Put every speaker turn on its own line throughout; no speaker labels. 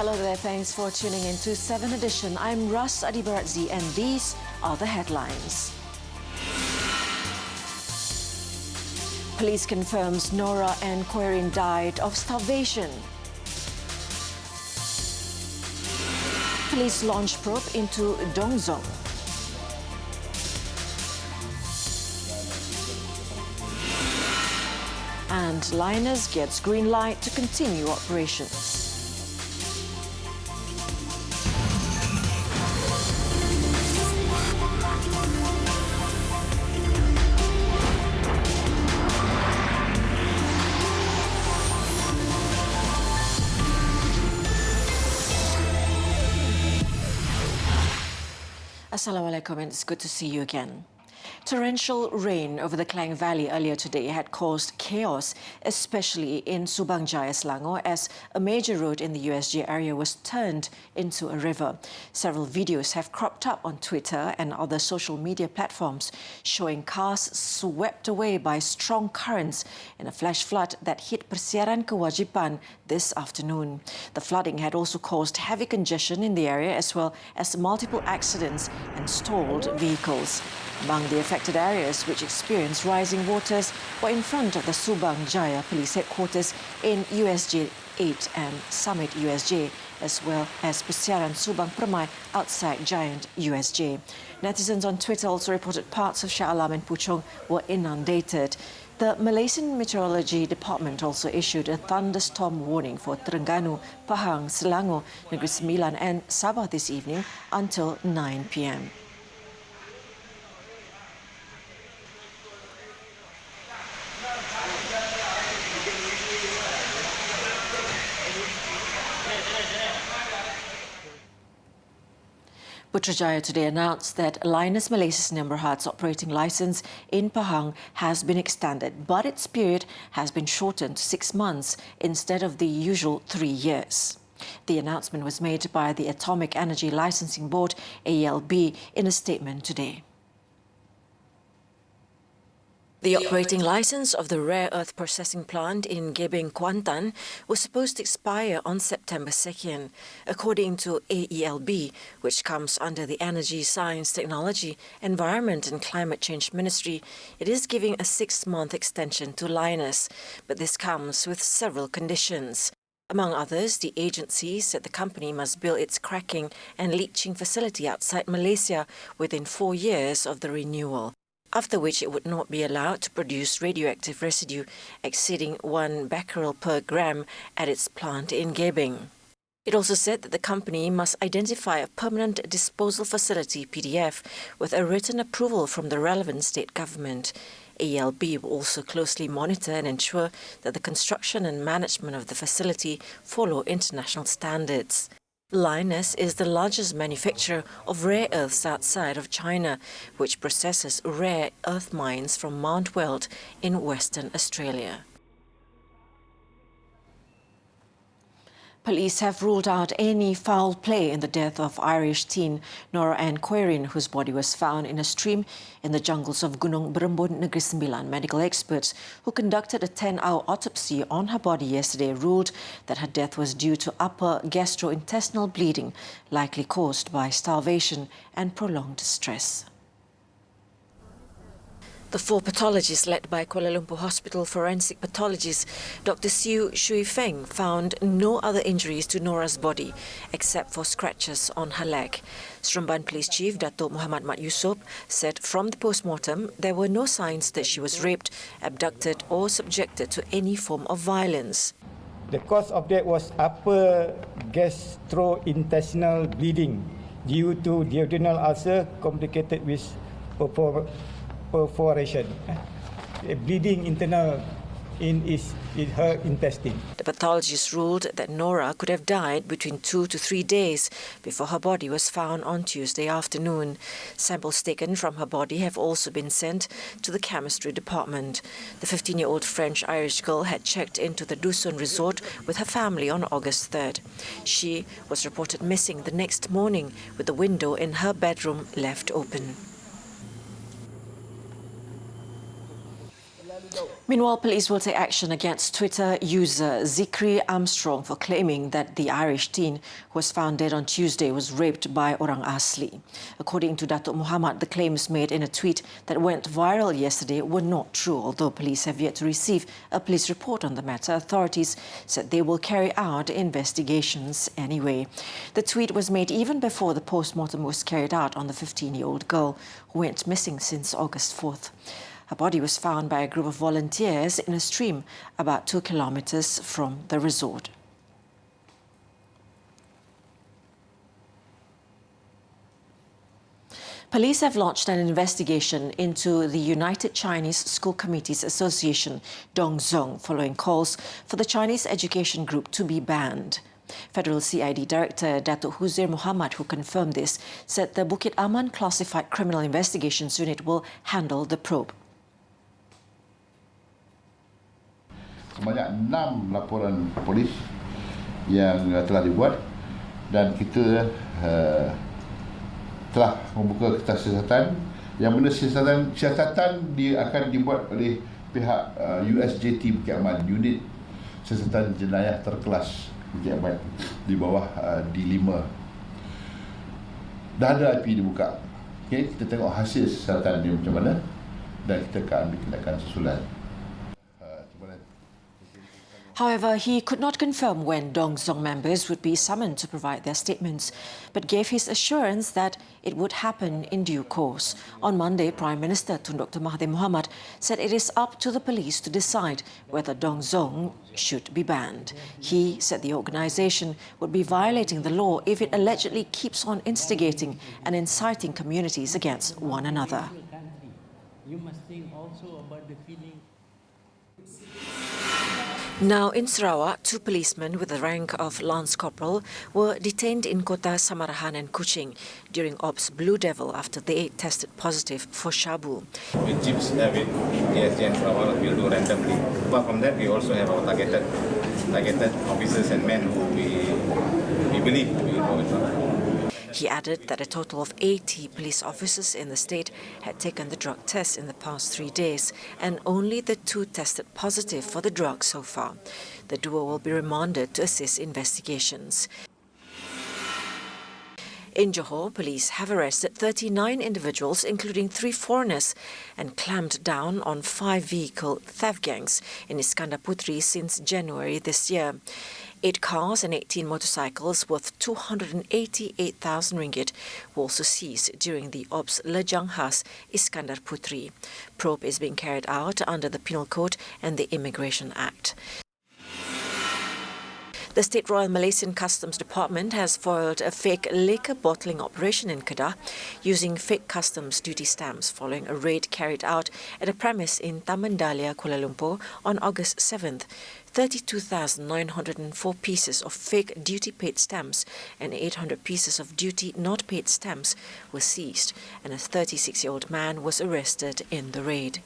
Hello there, thanks for tuning in to 7Edition. I'm Ras Adibaratzi and these are the headlines. Police confirms Nora and Koirin died of starvation. Police launch probe into Dongzong. And Liners gets green light to continue operations. Assalamualaikum, and it's good to see you again. Torrential rain over the Klang Valley earlier today had caused chaos, especially in Subang Jaya, Selangor, as a major road in the USJ area was turned into a river. Several videos have cropped up on Twitter and other social media platforms showing cars swept away by strong currents in a flash flood that hit Persiaran Kewajiban this afternoon. The flooding had also caused heavy congestion in the area as well as multiple accidents and stalled vehicles. Among the affected areas which experienced rising waters were in front of the Subang Jaya Police Headquarters in USJ 8 and Summit USJ, as well as Persiaran Subang Permai outside Giant USJ. Netizens on Twitter also reported parts of Shah Alam and Puchong were inundated. The Malaysian Meteorology Department also issued a thunderstorm warning for Terengganu, Pahang, Selangor, Negeri Sembilan and Sabah this evening until 9 p.m. Putrajaya today announced that Liners Malaysia's number hearts operating licence in Pahang has been extended, but its period has been shortened to 6 months instead of the usual 3 years. The announcement was made by the Atomic Energy Licensing Board, AELB, in a statement today. The operating licence of the rare earth processing plant in Gebeng, Kuantan was supposed to expire on September 2nd. According to AELB, which comes under the Energy, Science, Technology, Environment and Climate Change Ministry, it is giving a 6-month extension to Liners, but this comes with several conditions. Among others, the agency said the company must build its cracking and leaching facility outside Malaysia within 4 years of the renewal, after which it would not be allowed to produce radioactive residue exceeding 1 becquerel per gram at its plant in Gebeng. It also said that the company must identify a permanent disposal facility, PDF, with a written approval from the relevant state government. AELB will also closely monitor and ensure that the construction and management of the facility follow international standards. Liners is the largest manufacturer of rare earths outside of China, which processes rare earth mines from Mount Weld in Western Australia. Police have ruled out any foul play in the death of Irish teen Nora Ann Koirin, whose body was found in a stream in the jungles of Gunung Berembun, Negeri Sembilan. Medical experts who conducted a 10-hour autopsy on her body yesterday ruled that her death was due to upper gastrointestinal bleeding, likely caused by starvation and prolonged stress. The 4 pathologists led by Kuala Lumpur Hospital forensic pathologist Dr. Siu Shui Feng found no other injuries to Nora's body except for scratches on her leg. Seremban Police Chief Datuk Muhammad Mat Yusof said from the post-mortem there were no signs that she was raped, abducted or subjected to any form of violence.
The cause of death was upper gastrointestinal bleeding due to duodenal ulcer complicated with perforation, bleeding internal in her intestine.
The pathologist ruled that Nora could have died between 2 to 3 days before her body was found on Tuesday afternoon. Samples taken from her body have also been sent to the chemistry department. The 15-year-old French-Irish girl had checked into the Dusun resort with her family on August 3rd. She was reported missing the next morning with the window in her bedroom left open. Meanwhile, police will take action against Twitter user Zikri Armstrong for claiming that the Irish teen who was found dead on Tuesday was raped by orang asli. According to Datuk Muhammad, the claims made in a tweet that went viral yesterday were not true. Although police have yet to receive a police report on the matter, authorities said they will carry out investigations anyway. The tweet was made even before the post-mortem was carried out on the 15-year-old girl who went missing since August 4th. Her body was found by a group of volunteers in a stream about 2 kilometers from the resort. Police have launched an investigation into the United Chinese School Committees Association, Dongzhong, following calls for the Chinese education group to be banned. Federal CID Director Datuk Huzair Muhammad, who confirmed this, said the Bukit Aman Classified Criminal Investigations Unit will handle the probe.
Sebanyak 6 laporan polis yang telah dibuat dan kita telah membuka kertas siasatan yang mana siasatan dia akan dibuat oleh pihak USJT Bukit Aman, unit siasatan jenayah terkelas Bukit Aman di bawah D5. Dah ada IP dibuka. Okay, kita tengok hasil siasatan dia macam mana dan kita akan ambil tindakan susulan.
However, he could not confirm when Dongzhong members would be summoned to provide their statements, but gave his assurance that it would happen in due course. On Monday, Prime Minister Tun Dr. Mahathir Mohamad said it is up to the police to decide whether Dongzhong should be banned. He said the organisation would be violating the law if it allegedly keeps on instigating and inciting communities against one another.
You must think also about the feeling.
Now in Sarawak, 2 policemen with the rank of Lance Corporal were detained in Kota Samarahan and Kuching during Ops Blue Devil after they tested positive for shabu.
With chips with KSG and Sarawak, we'll do randomly. Apart from that, we also have our targeted officers and men who we believe to be involved.
He added that a total of 80 police officers in the state had taken the drug test in the past 3 days, and only the 2 tested positive for the drug so far. The duo will be remanded to assist investigations. In Johor, police have arrested 39 individuals, including 3 foreigners, and clamped down on 5 vehicle theft gangs in Iskandar Puteri since January this year. 8 cars and 18 motorcycles worth 288,000 ringgit were also seized during the Ops Lejang Khas Iskandar Puteri. Probe is being carried out under the Penal Code and the Immigration Act. The State Royal Malaysian Customs Department has foiled a fake liquor bottling operation in Kedah using fake customs duty stamps following a raid carried out at a premise in Taman Dahlia, Kuala Lumpur on August 7th. 32,904 pieces of fake duty-paid stamps and 800 pieces of duty-not-paid stamps were seized, and a 36-year-old man was arrested in the raid.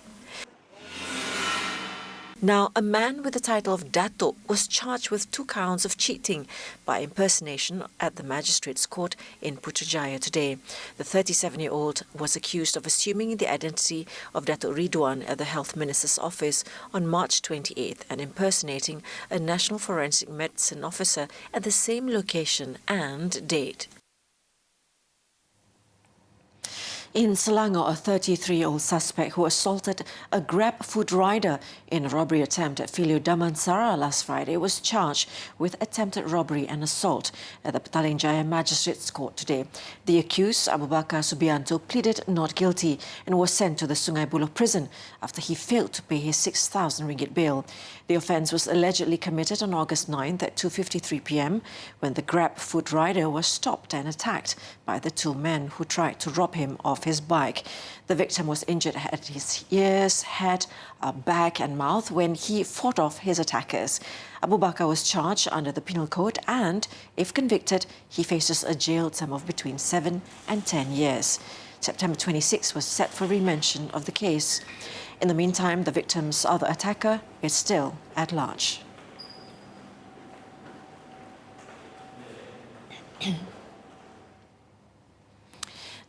Now, a man with the title of Datuk was charged with 2 counts of cheating by impersonation at the Magistrates Court in Putrajaya today. The 37-year-old was accused of assuming the identity of Datuk Ridwan at the Health Minister's office on March 28th and impersonating a National Forensic Medicine officer at the same location and date. In Selangor, a 33-year-old suspect who assaulted a Grab food rider in a robbery attempt at Filio Damansara last Friday was charged with attempted robbery and assault at the Petaling Jaya Magistrates Court today. The accused, Abu Bakar Subianto, pleaded not guilty and was sent to the Sungai Buloh prison after he failed to pay his 6,000 ringgit bail. The offence was allegedly committed on August 9th at 2:53 p.m. when the Grab food rider was stopped and attacked by the 2 men who tried to rob him of his bike. The victim was injured at his ears, head, back and mouth when he fought off his attackers. Abu Bakar was charged under the Penal Code and, if convicted, he faces a jail term of between 7 and 10 years. September 26 was set for remention of the case. In the meantime, the victim's other attacker is still at large.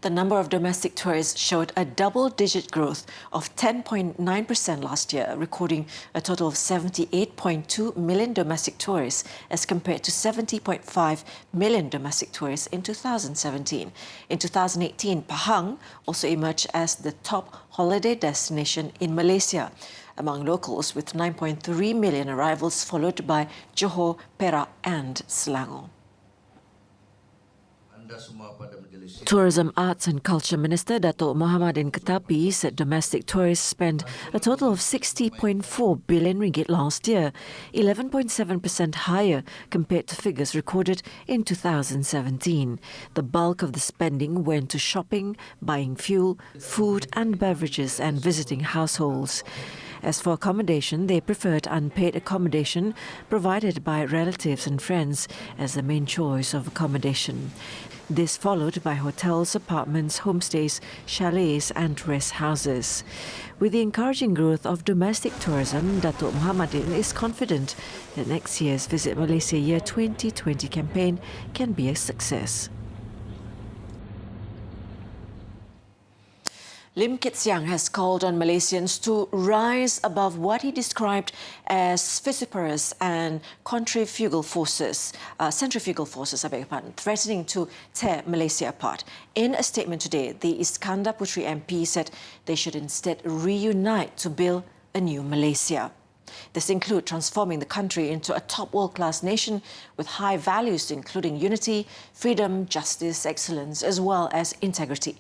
The number of domestic tourists showed a double-digit growth of 10.9% last year, recording a total of 78.2 million domestic tourists as compared to 70.5 million domestic tourists in 2017. In 2018, Pahang also emerged as the top holiday destination in Malaysia among locals, with 9.3 million arrivals, followed by Johor, Perak and Selangor. Tourism, Arts and Culture Minister Datuk Mohammadin Ketapi said domestic tourists spent a total of 60.4 billion ringgit last year, 11.7% higher compared to figures recorded in 2017. The bulk of the spending went to shopping, buying fuel, food and beverages and visiting households. As for accommodation, they preferred unpaid accommodation provided by relatives and friends as the main choice of accommodation. This followed by hotels, apartments, homestays, chalets and rest houses. With the encouraging growth of domestic tourism, Datuk Mohammadin is confident that next year's Visit Malaysia Year 2020 campaign can be a success. Lim Kit Siang has called on Malaysians to rise above what he described as vociferous and centrifugal forces, threatening to tear Malaysia apart. In a statement today, the Iskandar Puteri MP said they should instead reunite to build a new Malaysia. This includes transforming the country into a top world-class nation with high values including unity, freedom, justice, excellence, as well as integrity.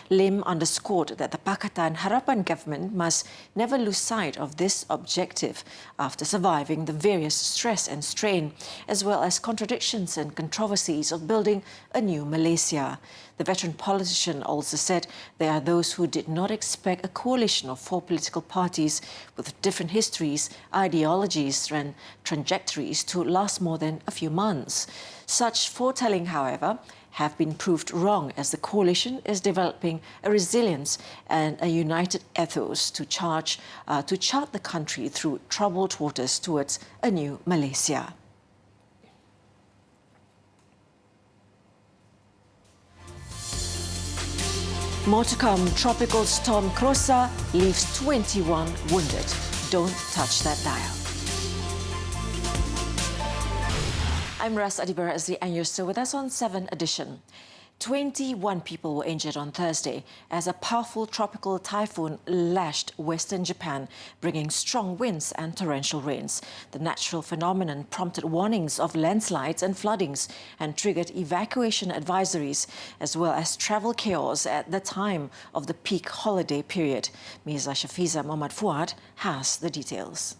Lim underscored that the Pakatan Harapan government must never lose sight of this objective after surviving the various stress and strain, as well as contradictions and controversies of building a new Malaysia. The veteran politician also said there are those who did not expect a coalition of 4 political parties with different histories, ideologies and trajectories to last more than a few months. Such foretelling, however, have been proved wrong as the coalition is developing a resilience and a united ethos to chart the country through troubled waters towards a new Malaysia. More to come. Tropical storm Krosa leaves 21 wounded. Don't touch that dial. I'm Ras Adibara Azri and you're still with us on 7Edition. 21 people were injured on Thursday as a powerful tropical typhoon lashed western Japan, bringing strong winds and torrential rains. The natural phenomenon prompted warnings of landslides and floodings and triggered evacuation advisories, as well as travel chaos at the time of the peak holiday period. Mirza Shafiza Mohammad Fuad has the details.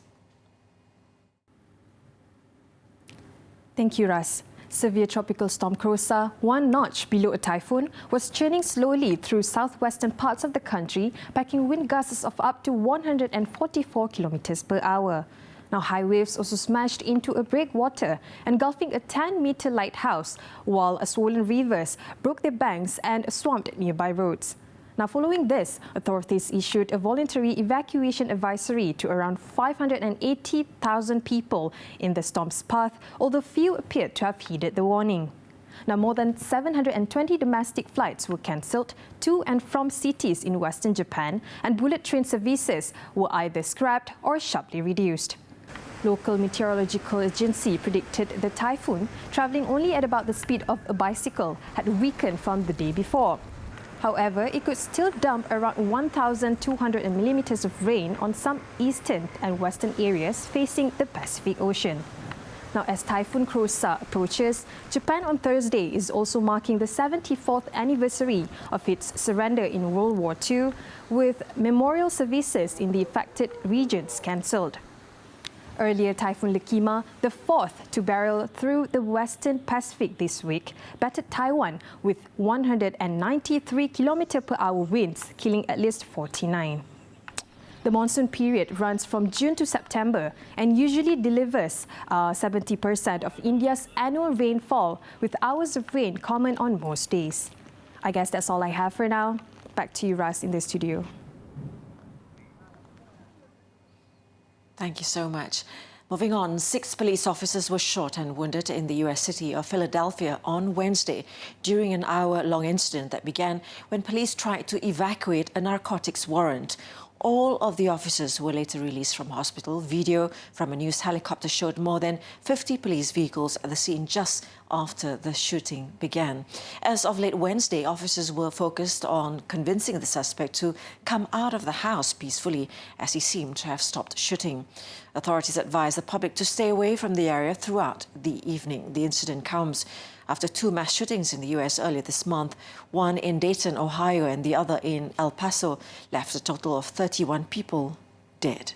Thank you, Ras. Severe tropical storm Krosa, 1 notch below a typhoon, was churning slowly through southwestern parts of the country, packing wind gusts of up to 144 kilometers per hour. Now, high waves also smashed into a breakwater, engulfing a 10-meter lighthouse, while swollen rivers broke their banks and swamped nearby roads. Now, following this, authorities issued a voluntary evacuation advisory to around 580,000 people in the storm's path, although few appeared to have heeded the warning. Now, more than 720 domestic flights were cancelled to and from cities in western Japan, and bullet train services were either scrapped or sharply reduced. Local meteorological agency predicted the typhoon, travelling only at about the speed of a bicycle, had weakened from the day before. However, it could still dump around 1,200 millimeters of rain on some eastern and western areas facing the Pacific Ocean. Now, as Typhoon Krosa approaches, Japan on Thursday is also marking the 74th anniversary of its surrender in World War II, with memorial services in the affected regions cancelled. Earlier, Typhoon Lekima, the 4th to barrel through the western Pacific this week, battered Taiwan with 193 km/h winds, killing at least 49. The monsoon period runs from June to September and usually delivers 70% of India's annual rainfall, with hours of rain common on most days. I guess that's all I have for now. Back to you, Ras, in the studio.
Thank you so much. Moving on, 6 police officers were shot and wounded in the US city of Philadelphia on Wednesday during an hour-long incident that began when police tried to evacuate a narcotics warrant. All of the officers were later released from hospital. Video from a news helicopter showed more than 50 police vehicles at the scene just after the shooting began. As of late Wednesday, officers were focused on convincing the suspect to come out of the house peacefully, as he seemed to have stopped shooting. Authorities advised the public to stay away from the area throughout the evening. The incident comes after 2 mass shootings in the US earlier this month. One in Dayton, Ohio, and the other in El Paso left a total of 31 people dead.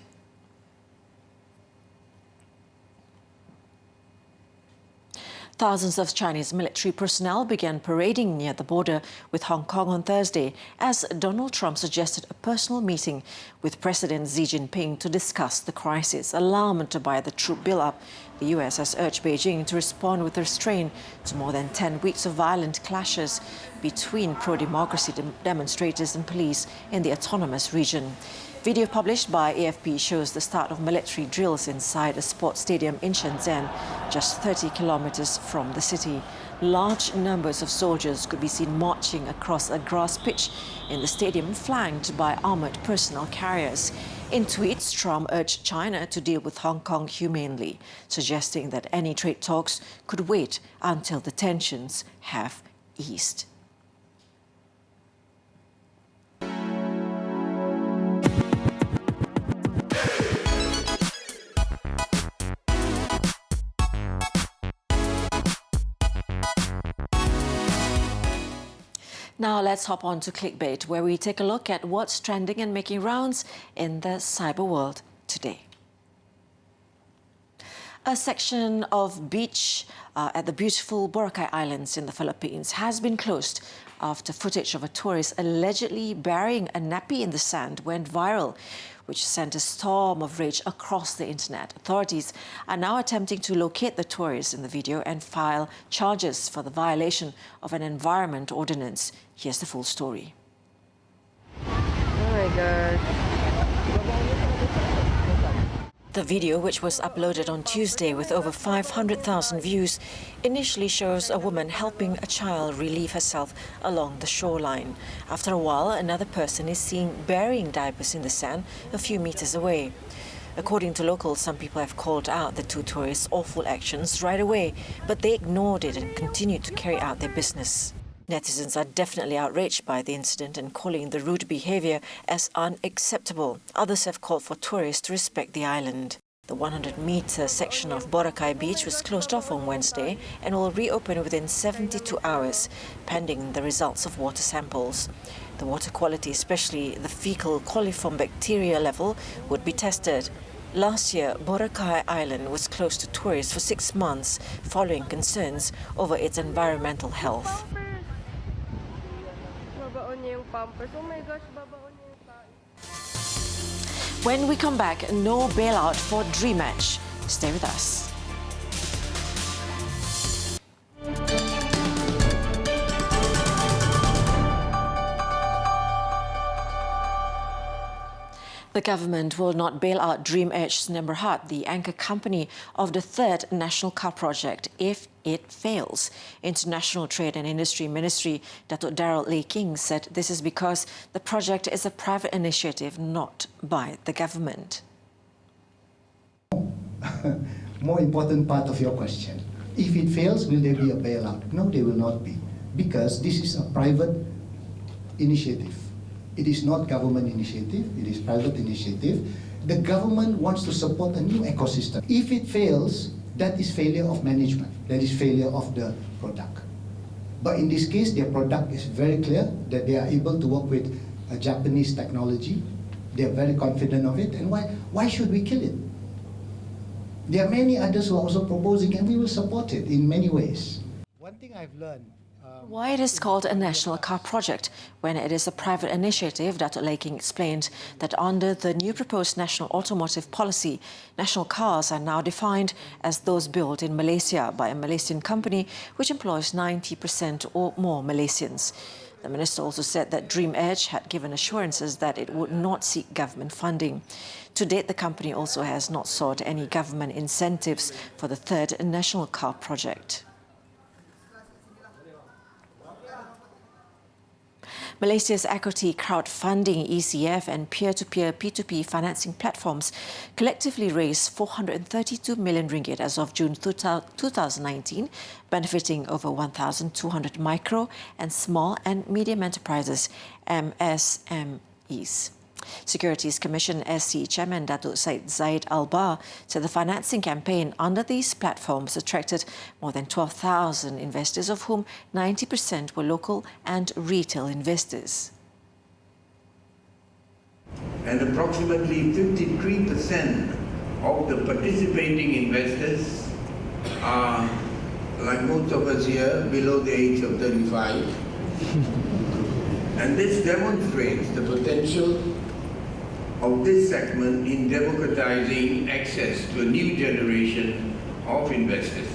Thousands of Chinese military personnel began parading near the border with Hong Kong on Thursday as Donald Trump suggested a personal meeting with President Xi Jinping to discuss the crisis. Alarmed by the troop build-up, the US has urged Beijing to respond with restraint to more than 10 weeks of violent clashes between pro-democracy demonstrators and police in the autonomous region. Video published by AFP shows the start of military drills inside a sports stadium in Shenzhen, just 30 kilometers from the city. Large numbers of soldiers could be seen marching across a grass pitch in the stadium, flanked by armored personnel carriers. In tweets, Trump urged China to deal with Hong Kong humanely, suggesting that any trade talks could wait until the tensions have eased. Now let's hop on to Clickbait, where we take a look at what's trending and making rounds in the cyber world today. A section of beach at the beautiful Boracay Islands in the Philippines has been closed after footage of a tourist allegedly burying a nappy in the sand went viral, which sent a storm of rage across the internet. Authorities are now attempting to locate the tourist in the video and file charges for the violation of an environment ordinance. Here's the full story.
Oh my God.
The video, which was uploaded on Tuesday with over 500,000 views, initially shows a woman helping a child relieve herself along the shoreline. After a while, another person is seen burying diapers in the sand a few meters away. According to locals, some people have called out the 2 tourists' awful actions right away, but they ignored it and continued to carry out their business. Netizens are definitely outraged by the incident and calling the rude behaviour as unacceptable. Others have called for tourists to respect the island. The 100-metre section of Boracay Beach was closed off on Wednesday and will reopen within 72 hours, pending the results of water samples. The water quality, especially the fecal coliform bacteria level, would be tested. Last year, Boracay Island was closed to tourists for 6 months following concerns over its environmental health.
Oh my gosh, babaon niya yung pain.
When we come back, no bailout for Dream Match. Stay with us. The government will not bail out Dream Edge Sdn, the anchor company of the 3rd National Car Project, if it fails. International Trade and Industry Ministry Datuk Darryl Lee King said this is because the project is a private initiative, not by the government.
More important part of your question. If it fails, will there be a bailout? No, there will not be, because this is a private initiative. It is not government initiative, it is private initiative. The government wants to support a new ecosystem. If it fails, that is failure of management, that is failure of the product. But in this case, their product is very clear that they are able to work with a Japanese technology. They are very confident of it, and why should we kill it? There are many others who are also proposing, and we will support it in many ways. One thing I've learned.
Why it is called a national car project when it is a private initiative, Datuk Lee King explained that under the new proposed national automotive policy, national cars are now defined as those built in Malaysia by a Malaysian company which employs 90% or more Malaysians. The minister also said that Dream Edge had given assurances that it would not seek government funding. To date, the company also has not sought any government incentives for the third national car project. Malaysia's equity crowdfunding ECF and peer-to-peer P2P financing platforms collectively raised 432 million ringgit as of June 2019, benefiting over 1,200 micro and small and medium enterprises, MSMEs. Securities Commission SC Chairman Datuk Syed Zaid Albar said the financing campaign under these platforms attracted more than 12,000 investors, of whom 90% were local and retail investors.
And approximately 53% of the participating investors are, like most of us here, below the age of 35. And this demonstrates the potential of this segment in democratizing access to a new generation of investors.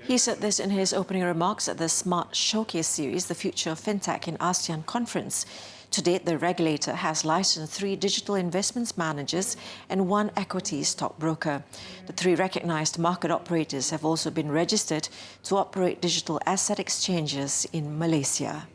He said this in his opening remarks at the Smart Showcase series, The Future of FinTech in ASEAN conference. To date, the regulator has licensed 3 digital investments managers and 1 equity stockbroker. The 3 recognized market operators have also been registered to operate digital asset exchanges in Malaysia.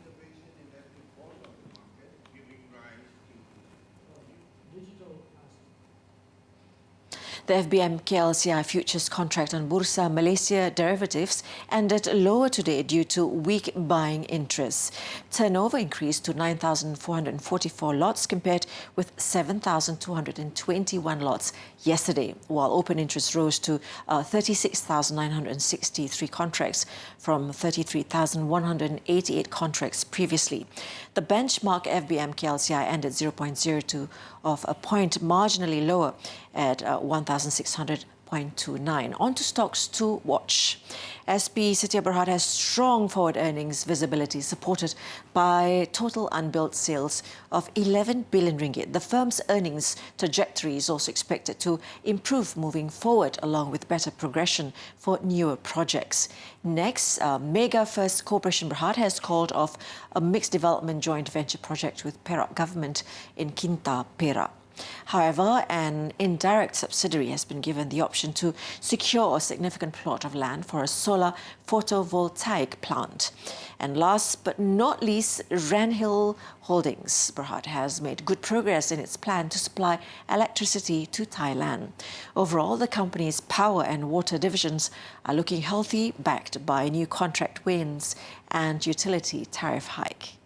The FBM KLCI futures contract on Bursa Malaysia derivatives ended lower today due to weak buying interest. Turnover increased to 9,444 lots compared with 7,221 lots yesterday, while open interest rose to 36,963 contracts from 33,188 contracts previously. The benchmark FBM KLCI ended 0.02 of a point marginally lower at 1,600.29. On to stocks to watch. SP Setia Berhad has strong forward earnings visibility supported by total unbilled sales of 11 billion ringgit. The firm's earnings trajectory is also expected to improve moving forward, along with better progression for newer projects. Next, Mega First Corporation Berhad has called off a mixed development joint venture project with Perak government in Kinta, Perak. However, an indirect subsidiary has been given the option to secure a significant plot of land for a solar photovoltaic plant. And last but not least, Ranhill Holdings Berhad has made good progress in its plan to supply electricity to Thailand. Overall, the company's power and water divisions are looking healthy, backed by new contract wins and utility tariff hike.